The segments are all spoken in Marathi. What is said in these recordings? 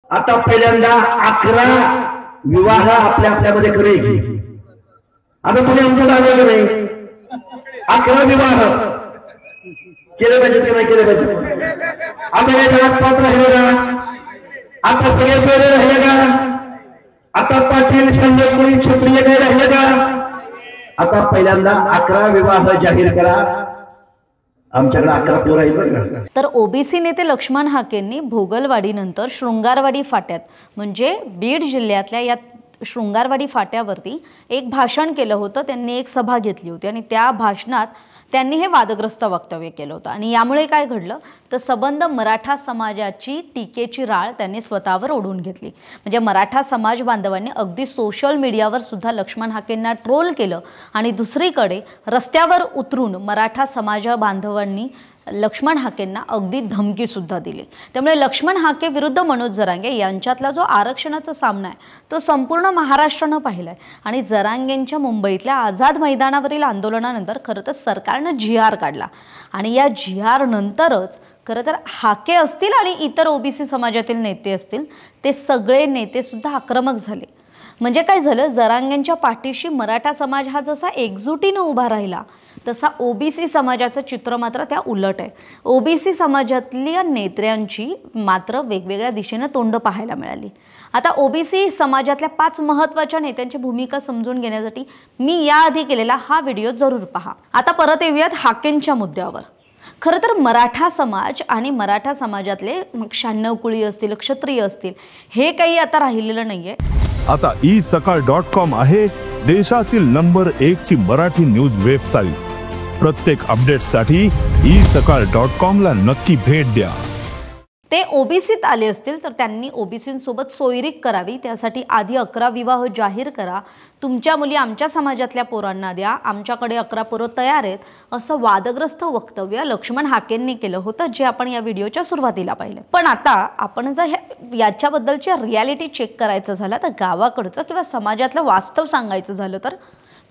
आता पहिल्यांदा 11 विवाह आपल्यामध्ये करेल। आता तुम्ही आमचं दावा नाही 11 विवाह केले पाहिजे की नाही केले पाहिजे। आता हे जगात पात्र राहिले का? आता सगळे सोयरे राहिले का? आता पाटील संजय कोणी छत्रीय काही राहिले का? आता पहिल्यांदा 11 विवाह जाहीर करा। आमच्याकडे 11 पोरं आहेत बरं। तर ओबीसी नेते लक्ष्मण हाकेंनी भोगलवाडीनंतर शृंगारवाडी फाट्यात म्हणजे बीड जिल्ह्यातल्या या शृंगारवाडी फाट्यावरती एक भाषण केलं होतं। त्यांनी एक सभा घेतली होती आणि त्या भाषणात त्यांनी हे वादग्रस्त वक्तव्य केलं होतं आणि यामुळे काय घडलं तर सबंध मराठा समाजाची टीकेची राळ त्यांनी स्वतःवर ओढून घेतली। म्हणजे मराठा समाज बांधवांनी अगदी सोशल मीडियावर सुद्धा लक्ष्मण हाकेंना ट्रोल केलं आणि दुसरीकडे रस्त्यावर उतरून मराठा समाज बांधवांनी लक्ष्मण हाकेंना अगदी धमकी सुद्धा दिली। त्यामुळे लक्ष्मण हाके विरुद्ध मनोज जरांगे यांच्यातला जो आरक्षणाचा सामना आहे तो संपूर्ण महाराष्ट्रानं पाहिलाय आणि जरांगेंच्या मुंबईतल्या आझाद मैदानावरील आंदोलनानंतर खरं तर सरकारनं जी.आर. काढला आणि या जी.आर. नंतरच खरं तर हाके असतील आणि इतर ओबीसी समाजातील नेते असतील ते सगळे नेते सुद्धा आक्रमक झाले। म्हणजे काय झालं जरांगेंच्या पाठीशी मराठा समाज हा जसा एकजुटीने उभा राहिला तसा ओबीसी समाजाचं चित्र मात्र त्या उलट आहे। ओबीसी समाजातल्या नेत्यांची मात्र वेगवेगळ्या दिशेने तोंड पाहायला मिळाली। आता ओबीसी समाजातल्या 5 महत्त्वाच्या नेत्यांची भूमिका समजून घेण्यासाठी मी याआधी केलेला हा व्हिडिओ जरूर पहा। आता परत येऊयात हाकेंच्या मुद्द्यावर। खरं तर मराठा समाज आणि मराठा समाजातले 96 कुळी असतील क्षत्रिय असतील हे काही आता राहिलेलं नाहीये। आता isakal.com आहे देशातील नंबर 1 ची मराठी न्यूज वेबसाईट। प्रत्येक अपडेटसाठी isakal.com ला नक्की भेट द्या। ते ओबीसीत आले असतील तर त्यांनी ओबीसींसोबत सोयरीक करावी, त्यासाठी आधी 11 विवाह जाहीर करा, तुमच्या मुली आमच्या समाजातल्या पोरांना द्या, आमच्याकडे 11 पोरं तयार आहेत, असं वादग्रस्त वक्तव्य लक्ष्मण हाकेंनी केलं होतं जे आपण या व्हिडिओच्या सुरुवातीला पाहिलं। पण आता आपण जर याच्याबद्दलची रियालिटी चेक करायचं झालं तर गावाकडचं किंवा समाजातलं वास्तव सांगायचं झालं तर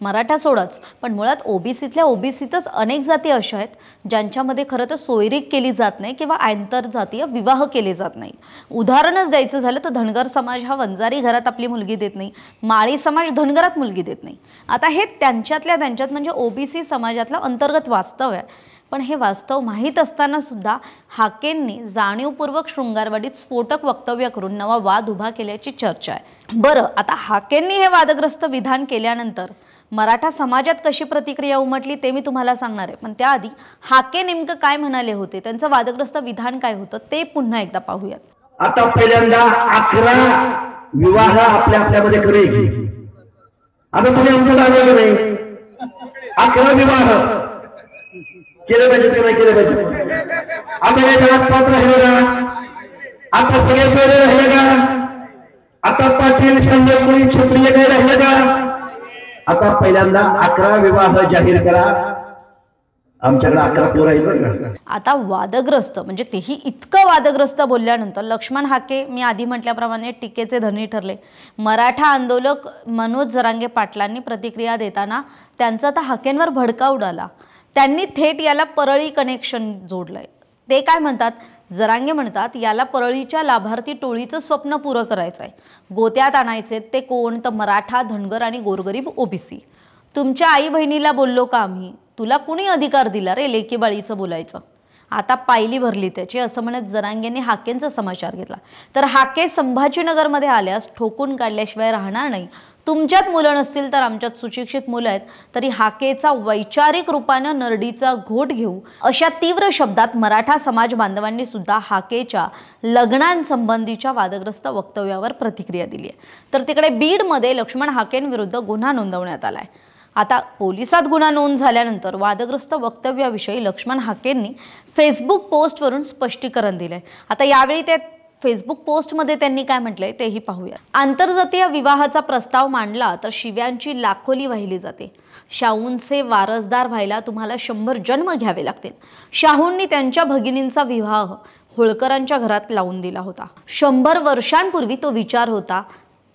मराठा सोडच पण मुळात ओबीसीतल्या ओबीसीतच अनेक जाती अशा आहेत ज्यांच्यामध्ये खरं तर सोयरीक केली जात नाही किंवा आंतरजातीय विवाह केले जात नाही। उदाहरणच द्यायचं झालं तर धनगर समाज हा वंजारी घरात आपली मुलगी देत नाही, माळी समाज धनगरात मुलगी देत नाही। आता हे त्यांच्यात म्हणजे ओबीसी समाजातलं अंतर्गत वास्तव आहे। पण हे वास्तव माहीत असताना सुद्धा हाकेंनी जाणीवपूर्वक शृंगारवाडीत स्फोटक वक्तव्य करून नवा वाद उभा केल्याची चर्चा आहे। बरं आता हाकेंनी हे वादग्रस्त विधान केल्यानंतर मराठा समाजात कशी प्रतिक्रिया उमटली ते मी तुम्हाला सांगणार आहे, पण त्याआधी हाके नेमकं काय म्हणाले होते, त्यांचं वादग्रस्त विधान काय होतं ते पुन्हा एकदा पाहूयात। आता पहिल्यांदा 11 विवाह आपल्यामध्ये करेल। आता तुम्ही आमचं दावा नाही 11 विवाह केले पाहिजे की नाही केले पाहिजे। आता हे जगात पात्र राहिले का? आता सगळे सोयरे राहिले का? आता पाटील संजय कोणी छत्रीय काही राहिले का? आता पहिल्यांदा 11 विवाह जाहीर करा। आमच्याकडे 11 पोरं आहेत बरं। आता वादग्रस्त म्हणजे तेही इतकं वादग्रस्त बोलल्यानंतर लक्ष्मण हाके मी आधी म्हटल्याप्रमाणे टीकेचे धनी ठरले। मराठा आंदोलक मनोज जरांगे पाटलांनी प्रतिक्रिया देताना त्यांचा तर हाकेंवर भडका उडाला। त्यांनी थेट याला परळी कनेक्शन जोडलंय। ते काय म्हणतात, जरांगे म्हणतात याला परळीच्या लाभार्थी टोळीचं स्वप्न पुरं करायचं आहे, गोत्यात आणायचे ते कोण तर मराठा धनगर आणि गोरगरीब ओबीसी। तुमच्या आई बहिणीला बोललो का आम्ही, तुला कुणी अधिकार दिला रे लेकीबाळीचं बोलायचं। आता पायली भरली त्याची असं म्हणत जरांगेंनी हाकेंचा समाचार घेतला। तर हाके संभाजीनगरमध्ये आल्यास ठोकून काढल्याशिवाय राहणार नाही, तुमच्यात मुलं नसतील तर आमच्यात सुशिक्षित मुलं आहेत तरी हाकेचा वैचारिक रूपानं नरडीचा घोट घेऊ अशा तीव्र शब्दात मराठा समाज बांधवांनी सुद्धा हाकेच्या लग्नांसंबंधीच्या वादग्रस्त वक्तव्यावर प्रतिक्रिया दिली आहे। तर तिकडे बीडमध्ये लक्ष्मण हाकेंविरुद्ध गुन्हा नोंदवण्यात आलाय। आता पोलिसात गुन्हा नोंद झाल्यानंतर वादग्रस्त वक्तव्याविषयी लक्ष्मण हाकेंनी फेसबुक पोस्टवरून स्पष्टीकरण दिलंय। आता यावेळी ते फेसबुक पोस्टमध्ये त्यांनी काय म्हटलंय तेही पाहूया। आंतरजातीय विवाहाचा प्रस्ताव मांडला तर शिव्यांची लाखोली वाहिली जाते। शाहूंचे वारसदार व्हायला तुम्हाला 100 जन्म घ्यावे लागतील। शाहूंनी त्यांच्या भगिनींचा विवाह होळकरांच्या घरात लावून दिला होता। 100 वर्षांपूर्वी तो विचार होता,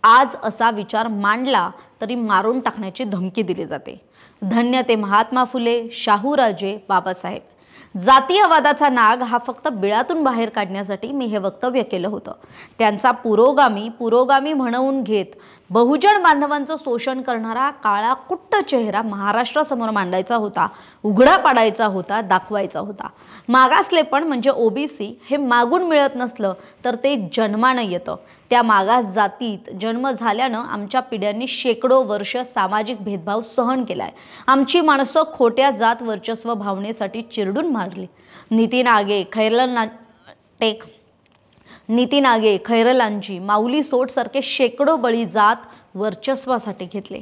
आज असा विचार मांडला तरी मारून टाकण्याची धमकी दिली जाते। धन्य ते महात्मा फुले, शाहूराजे, बाबासाहेब। जातीयवादाचा नाग हा फक्त बिळातून बाहेर काढण्यासाठी मी हे वक्तव्य केलं होतं. त्यांचा पुरोगामी म्हणवून घेत बहुजन बांधवांचं शोषण करणारा काळा कुट्ट चेहरा महाराष्ट्रासमोर मांडायचा होता, उघडा पाडायचा होता, दाखवायचा होता. मागासलेपण म्हणजे ओबीसी हे मागून मिळत नसलं तर ते जन्मानं येतं. त्या मागास जातीत जन्म झाल्यानं आमच्या पिढ्यांनी शेकडो वर्ष सामाजिक भेदभाव सहन केलाय. आमची माणसं खोट्या जात वर्चस्व भावनेसाठी चिरडून मारली. नितीन आगे, खैरलांची, माऊली सोट सारखे शेकडो बळी जात वर्चस्वासाठी घेतले.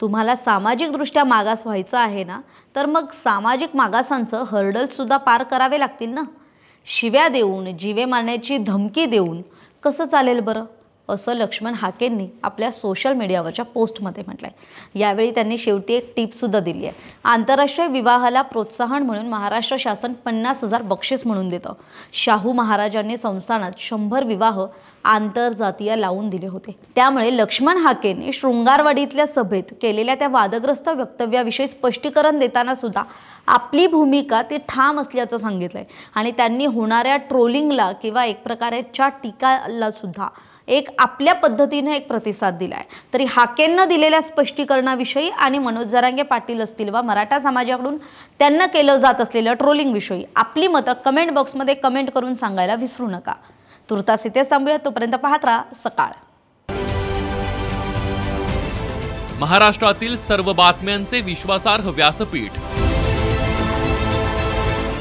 तुम्हाला सामाजिकदृष्ट्या मागास व्हायचं आहे ना, तर मग सामाजिक मागासांचं हर्डल्स सुद्धा पार करावे लागतील ना. शिव्या देऊन, जीवे मारण्याची धमकी देऊन कसं चालेल बरं, असं लक्ष्मण हाकेंनी आपल्या सोशल मीडियावरच्या पोस्टमध्ये म्हटलंय. यावेळी त्यांनी शेवटी एक टिप सुद्धा दिली आहे. आंतरराष्ट्रीय विवाहाला प्रोत्साहन म्हणून महाराष्ट्र शासन 50,000 बक्षीस म्हणून देतं. शाहू महाराजांनी संस्थानात 100 विवाह आंतरजातीय लावून दिले होते. त्यामुळे लक्ष्मण हाकेंनी शृंगारवाडीतल्या सभेत केलेल्या त्या वादग्रस्त वक्तव्याविषयी स्पष्टीकरण देताना सुद्धा आपली भूमिका ती ठाम असल्याचं सांगितलंय. आणि त्यांनी होणाऱ्या ट्रोलिंगला किंवा एक प्रकारच्या टीकाला सुद्धा एक आपल्या पद्धतीने एक प्रतिसाद दिलाय. तरी हाकेंना दिलेल्या स्पष्टीकरणाविषयी आणि मनोज जरांगे पाटील असतील वा मराठा समाजाकडून त्यांना केलं जात असलेल्या ट्रोलिंग विषयी आपली मतं कमेंट बॉक्समध्ये कमेंट करून सांगायला विसरू नका. तुर्तास इथेच थांबूया. तोपर्यंत पाहत राहा सकाळ. महाराष्ट्रातील सर्व बातम्यांचे विश्वासार्ह व्यासपीठ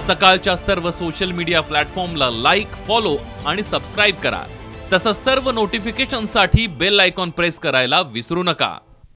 सकाळच्या सर्व सोशल मीडिया प्लॅटफॉर्मला लाईक, फॉलो आणि सबस्क्राईब करा. तसंच सर्व नोटिफिकेशनसाठी बेल आयकॉन प्रेस करायला विसरू नका.